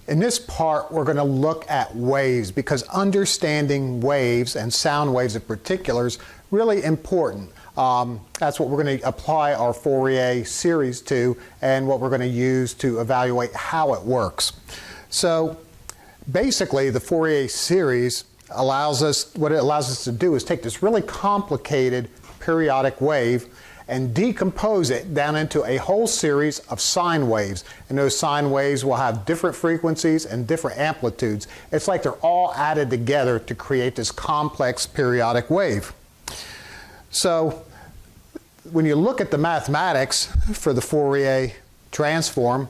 In this part, we're going to look at waves because understanding waves and sound waves in particular is really important. That's what we're going to apply our Fourier series to and what we're going to use to evaluate how it works. So basically, the Fourier series allows us to do is take this really complicated periodic wave and decompose it down into a whole series of sine waves. And those sine waves will have different frequencies and different amplitudes. It's like they're all added together to create this complex periodic wave. So when you look at the mathematics for the Fourier transform,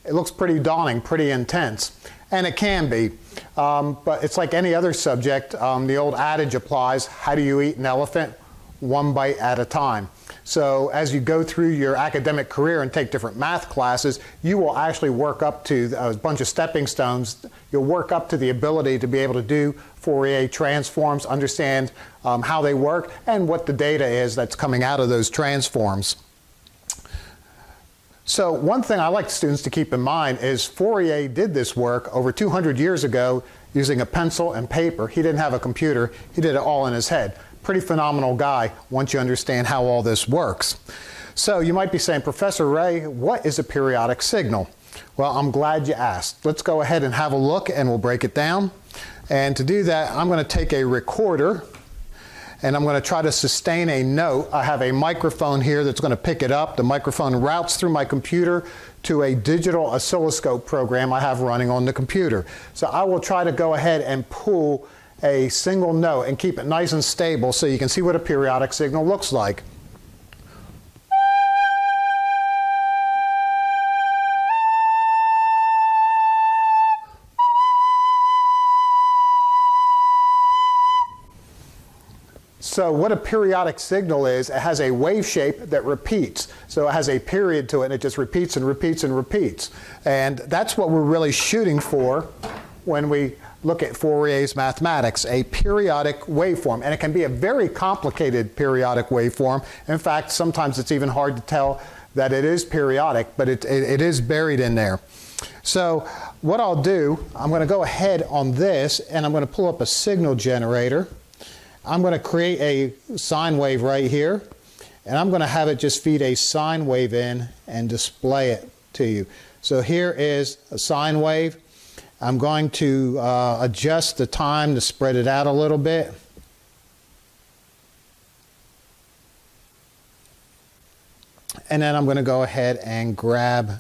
it looks pretty daunting, pretty intense. And it can be. But it's like any other subject. The old adage applies, how do you eat an elephant? One bite at a time. So as you go through your academic career and take different math classes, you will actually work up to a bunch of stepping stones. You'll work up to the ability to be able to do Fourier transforms, understand how they work, and what the data is that's coming out of those transforms. So one thing I like students to keep in mind is Fourier did this work over 200 years ago using a pencil and paper. He didn't have a computer. He did it all in his head. Pretty phenomenal guy once you understand how all this works. So you might be saying, Professor Ray, what is a periodic signal? Well, I'm glad you asked. Let's go ahead and have a look and we'll break it down. And to do that, I'm going to take a recorder and I'm going to try to sustain a note. I have a microphone here that's going to pick it up. The microphone routes through my computer to a digital oscilloscope program I have running on the computer. So I will try to go ahead and pull a single note and keep it nice and stable so you can see what a periodic signal looks like. So what a periodic signal is, it has a wave shape that repeats. So it has a period to it and it just repeats and repeats and repeats. And that's what we're really shooting for when we look at Fourier's mathematics, a periodic waveform. And it can be a very complicated periodic waveform. In fact, sometimes it's even hard to tell that it is periodic, but it is buried in there. So what I'll do, I'm going to go ahead on this and I'm going to pull up a signal generator. I'm going to create a sine wave right here, and I'm going to have it just feed a sine wave in and display it to you. So here is a sine wave. I'm going to adjust the time to spread it out a little bit. And then I'm going to go ahead and grab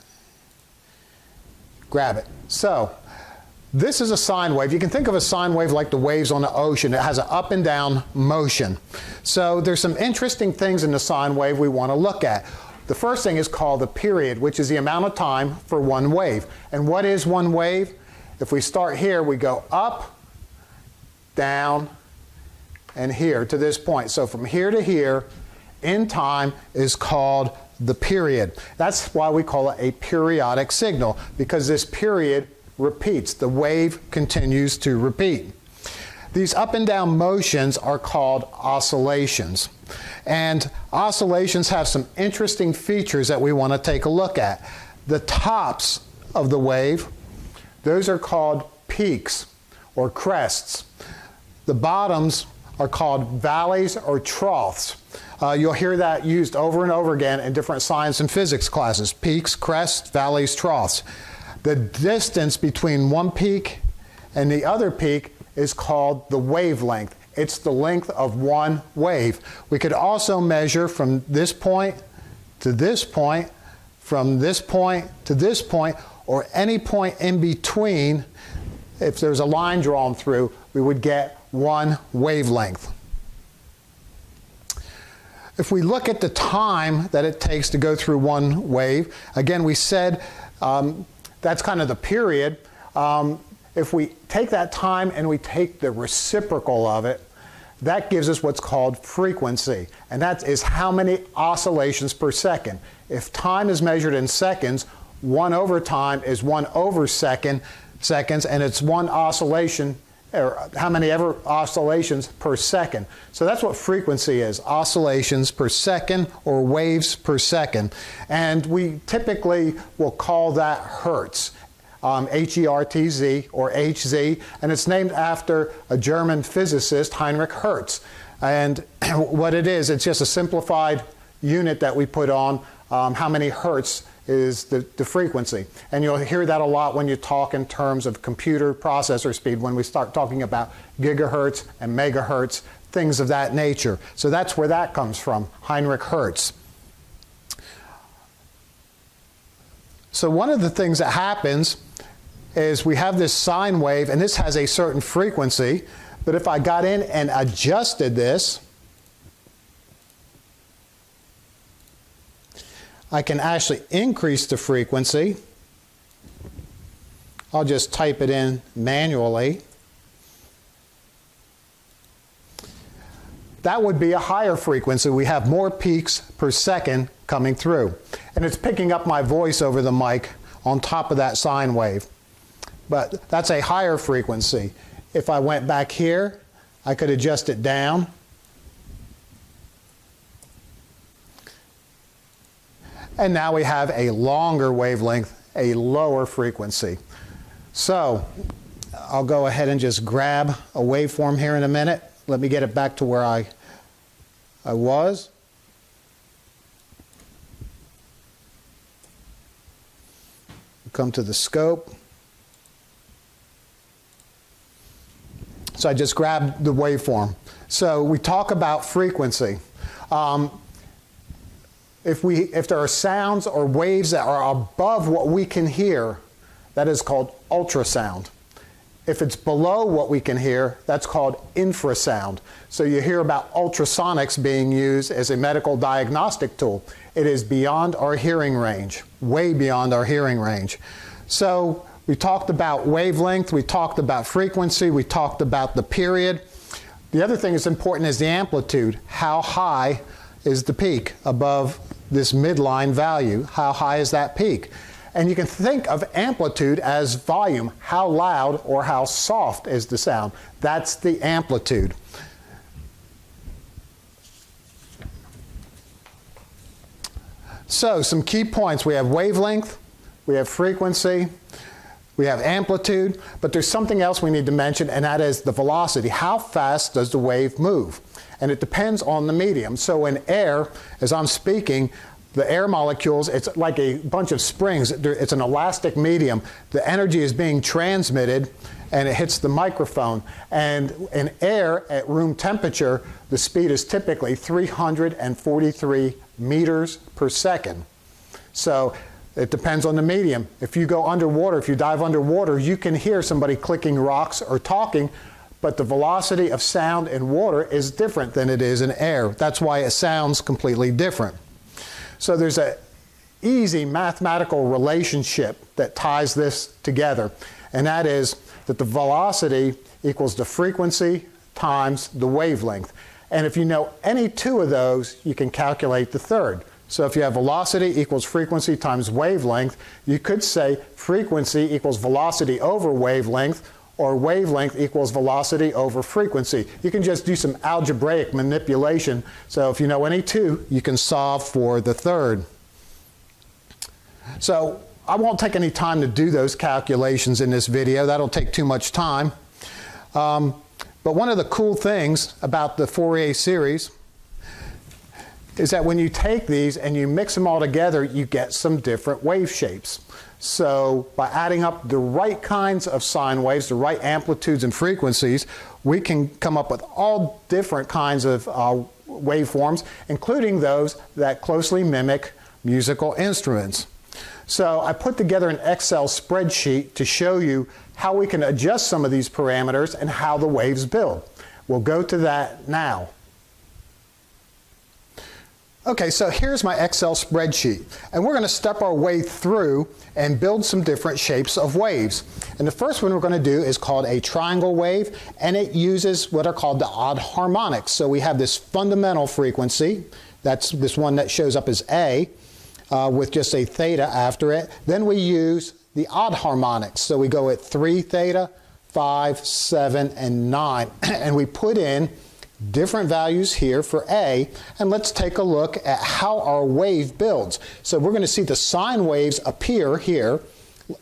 it. So this is a sine wave. You can think of a sine wave like the waves on the ocean. It has an up and down motion. So there's some interesting things in the sine wave we want to look at. The first thing is called the period, which is the amount of time for one wave. And what is one wave? If we start here, we go up, down, and here to this point. So from here to here in time is called the period. That's why we call it a periodic signal, because this period repeats. The wave continues to repeat. These up and down motions are called oscillations. And oscillations have some interesting features that we want to take a look at. The tops of the wave, those are called peaks or crests. The bottoms are called valleys or troughs. You'll hear that used over and over again in different science and physics classes. Peaks, crests, valleys, troughs. The distance between one peak and the other peak is called the wavelength. It's the length of one wave. We could also measure from this point to this point, from this point to this point, or any point in between. If there's a line drawn through, we would get one wavelength. If we look at the time that it takes to go through one wave, again, we said that's kind of the period. If we take that time and we take the reciprocal of it, that gives us what's called frequency. And that is how many oscillations per second. If time is measured in seconds, 1 over time is 1 over seconds, and it's one oscillation, or how many ever oscillations per second. So that's what frequency is, oscillations per second or waves per second. And we typically will call that hertz. Hertz, or Hz, and it's named after a German physicist, Heinrich Hertz. And what it is, it's just a simplified unit that we put on how many hertz is the frequency. And you'll hear that a lot when you talk in terms of computer processor speed, when we start talking about gigahertz and megahertz, things of that nature. So that's where that comes from, Heinrich Hertz. So one of the things that happens is we have this sine wave, and this has a certain frequency, but if I got in and adjusted this, I can actually increase the frequency. I'll just type it in manually. That would be a higher frequency. We have more peaks per second coming through. And it's picking up my voice over the mic on top of that sine wave. But that's a higher frequency. If I went back here, I could adjust it down. And now we have a longer wavelength, a lower frequency. So I'll go ahead and just grab a waveform here in a minute. Let me get it back to where I was. Come to the scope. So I just grabbed the waveform. So we talk about frequency. If there are sounds or waves that are above what we can hear, that is called ultrasound. If it's below what we can hear, that's called infrasound. So you hear about ultrasonics being used as a medical diagnostic tool. It is beyond our hearing range, way beyond our hearing range. So we talked about wavelength, we talked about frequency, we talked about the period. The other thing that's important is the amplitude. How high is the peak above this midline value? How high is that peak? And you can think of amplitude as volume. How loud or how soft is the sound? That's the amplitude. So some key points. We have wavelength, we have frequency, we have amplitude, but there's something else we need to mention, and that is the velocity. How fast does the wave move? And it depends on the medium. So in air, as I'm speaking, the air molecules, it's like a bunch of springs. It's an elastic medium. The energy is being transmitted, and it hits the microphone. And in air, at room temperature, the speed is typically 343 meters per second. So it depends on the medium. If you go underwater, if you dive underwater, you can hear somebody clicking rocks or talking, but the velocity of sound in water is different than it is in air. That's why it sounds completely different. So there's an easy mathematical relationship that ties this together, and that is that the velocity equals the frequency times the wavelength. And if you know any two of those, you can calculate the third. So if you have velocity equals frequency times wavelength, you could say frequency equals velocity over wavelength, or wavelength equals velocity over frequency. You can just do some algebraic manipulation. So if you know any two, you can solve for the third. So I won't take any time to do those calculations in this video. That'll take too much time. But one of the cool things about the Fourier series is that when you take these and you mix them all together, you get some different wave shapes. So by adding up the right kinds of sine waves, the right amplitudes and frequencies, we can come up with all different kinds of waveforms, including those that closely mimic musical instruments. So I put together an Excel spreadsheet to show you how we can adjust some of these parameters and how the waves build. We'll go to that now. Okay, so here's my Excel spreadsheet, and we're going to step our way through and build some different shapes of waves. And the first one we're going to do is called a triangle wave, and it uses what are called the odd harmonics. So we have this fundamental frequency, that's this one that shows up as A, with just a theta after it. Then we use the odd harmonics, so we go at 3 theta, 5, 7, and 9, and we put in different values here for A, and let's take a look at how our wave builds. So we're going to see the sine waves appear here,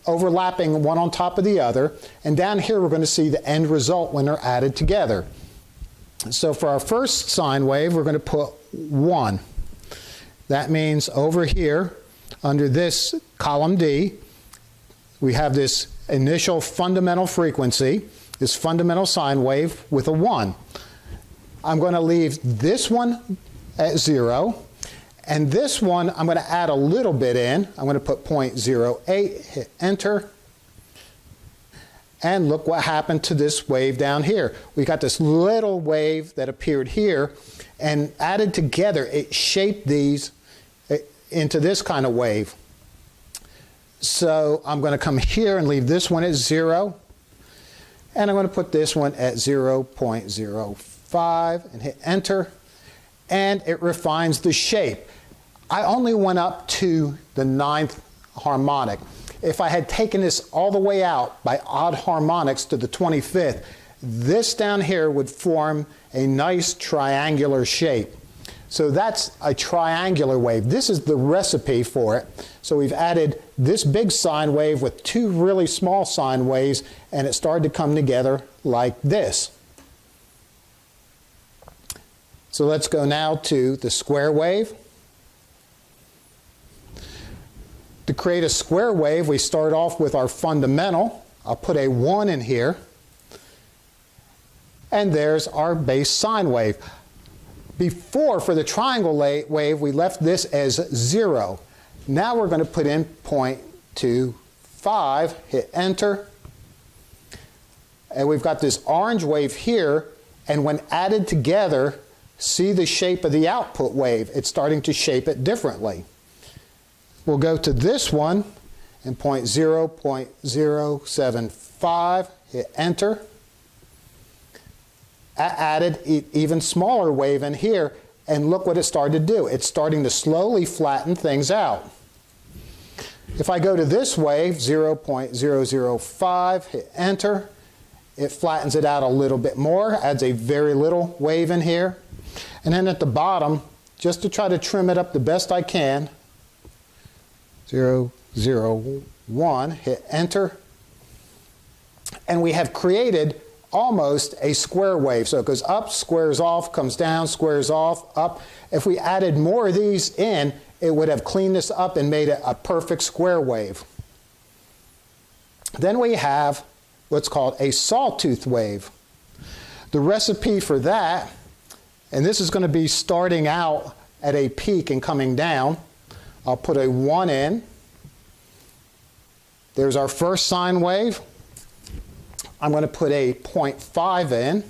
overlapping one on top of the other. And down here we're going to see the end result when they're added together. So for our first sine wave, we're going to put 1. That means over here, under this column D, we have this initial fundamental frequency, this fundamental sine wave with a 1. I'm going to leave this one at 0, and this one I'm going to add a little bit in. I'm going to put 0.08, hit enter, and look what happened to this wave down here. We got this little wave that appeared here, and added together it shaped these into this kind of wave. So I'm going to come here and leave this one at 0, and I'm going to put this one at 0.05 and hit enter, and it refines the shape. I only went up to the 9th harmonic. If I had taken this all the way out by odd harmonics to the 25th, this down here would form a nice triangular shape. So that's a triangular wave. This is the recipe for it. So we've added this big sine wave with 2 really small sine waves, and it started to come together like this. So let's go now to the square wave. To create a square wave, we start off with our fundamental. I'll put a 1 in here. And there's our base sine wave. Before, for the triangle wave, we left this as 0. Now we're going to put in 0.25, hit enter. And we've got this orange wave here, and when added together, see the shape of the output wave. It's starting to shape it differently. We'll go to this one, and 0.075, hit enter. Added even smaller wave in here, and look what it started to do. It's starting to slowly flatten things out. If I go to this wave, 0.005, hit enter, it flattens it out a little bit more, adds a very little wave in here. And then at the bottom, just to try to trim it up the best I can, 0.001, hit enter, and we have created almost a square wave. So it goes up, squares off, comes down, squares off, up. If we added more of these in, it would have cleaned this up and made it a perfect square wave. Then we have what's called a sawtooth wave. The recipe for that, and this is going to be starting out at a peak and coming down. I'll put a 1 in. There's our first sine wave. I'm going to put a 0.5 in.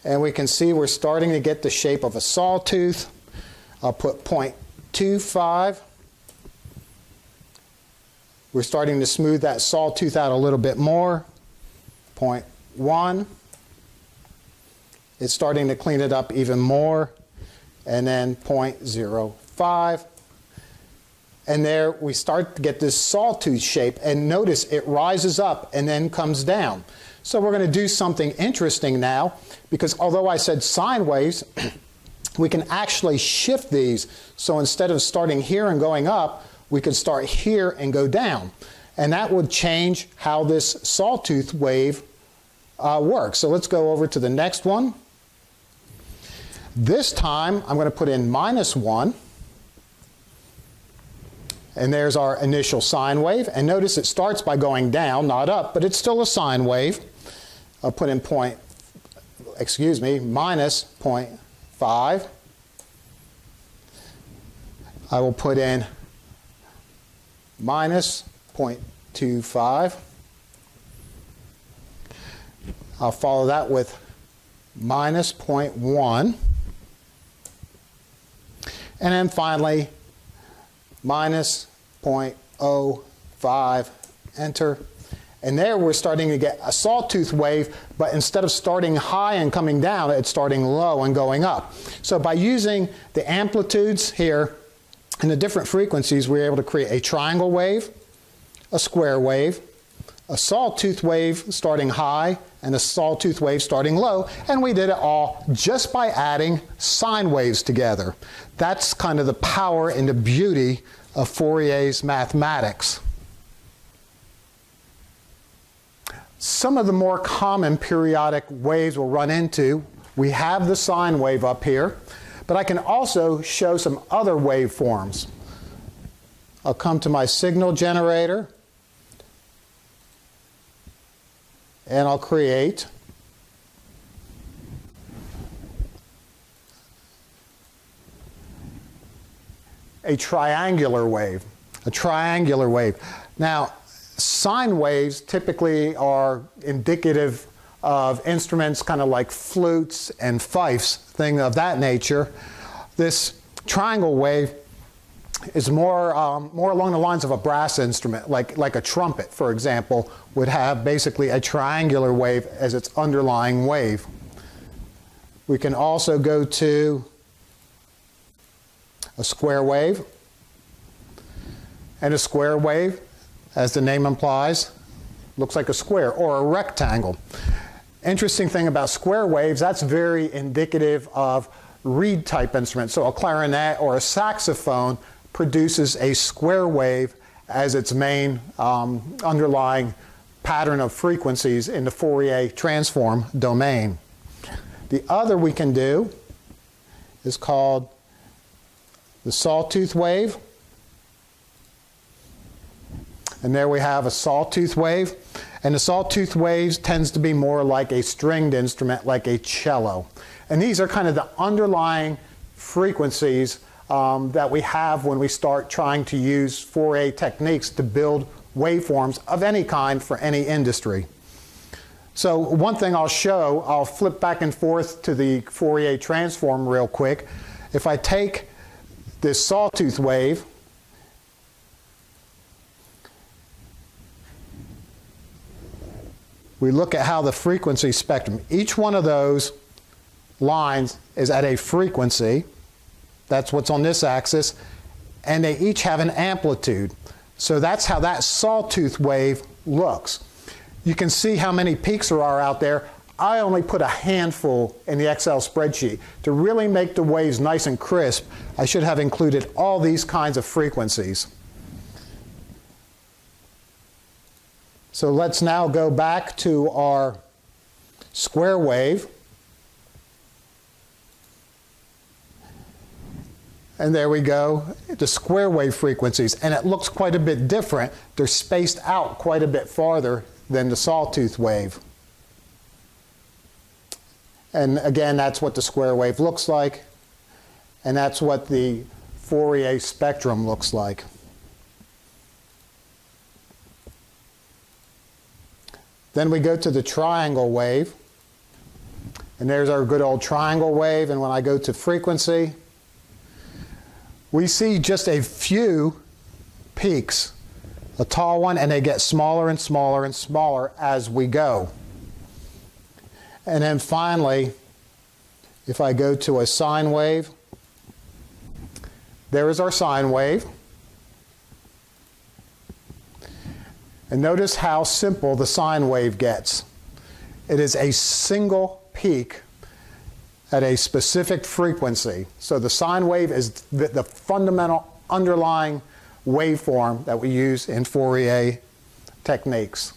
And we can see we're starting to get the shape of a sawtooth. I'll put 0.25. We're starting to smooth that sawtooth out a little bit more. 0.1. It's starting to clean it up even more. And then 0.05. And there we start to get this sawtooth shape, and notice it rises up and then comes down. So we're going to do something interesting now, because although I said sine waves, we can actually shift these. So instead of starting here and going up, we could start here and go down. And that would change how this sawtooth wave works. So let's go over to the next one. This time I'm going to put in -1. And there's our initial sine wave. And notice it starts by going down, not up, but it's still a sine wave. I'll put in -0.5. I will put in -0.25. I'll follow that with -0.1. And then finally, -0.05, enter. And there we're starting to get a sawtooth wave, but instead of starting high and coming down, it's starting low and going up. So by using the amplitudes here and the different frequencies, we're able to create a triangle wave, a square wave, a sawtooth wave starting high and a sawtooth wave starting low, and we did it all just by adding sine waves together. That's kind of the power and the beauty of Fourier's mathematics. Some of the more common periodic waves we'll run into, we have the sine wave up here, but I can also show some other waveforms. I'll come to my signal generator, and I'll create a triangular wave. A triangular wave. Now, sine waves typically are indicative of instruments kind of like flutes and fifes, thing of that nature. This triangle wave is more along the lines of a brass instrument, like a trumpet, for example, would have basically a triangular wave as its underlying wave. We can also go to a square wave. And a square wave, as the name implies, looks like a square or a rectangle. Interesting thing about square waves, that's very indicative of reed type instruments. So a clarinet or a saxophone produces a square wave as its main underlying pattern of frequencies in the Fourier transform domain. The other we can do is called the sawtooth wave. And there we have a sawtooth wave. And the sawtooth waves tends to be more like a stringed instrument, like a cello. And these are kind of the underlying frequencies that we have when we start trying to use Fourier techniques to build waveforms of any kind for any industry. So one thing I'll show, I'll flip back and forth to the Fourier transform real quick. If I take this sawtooth wave, we look at how the frequency spectrum, each one of those lines is at a frequency. That's what's on this axis. And they each have an amplitude. So that's how that sawtooth wave looks. You can see how many peaks there are out there. I only put a handful in the Excel spreadsheet. To really make the waves nice and crisp, I should have included all these kinds of frequencies. So let's now go back to our square wave. And there we go, the square wave frequencies. And it looks quite a bit different. They're spaced out quite a bit farther than the sawtooth wave. And again, that's what the square wave looks like. And that's what the Fourier spectrum looks like. Then we go to the triangle wave. And there's our good old triangle wave. And when I go to frequency, we see just a few peaks, a tall one, and they get smaller and smaller and smaller as we go. And then finally, if I go to a sine wave, there is our sine wave. And notice how simple the sine wave gets. It is a single peak at a specific frequency. So the sine wave is the fundamental underlying waveform that we use in Fourier techniques.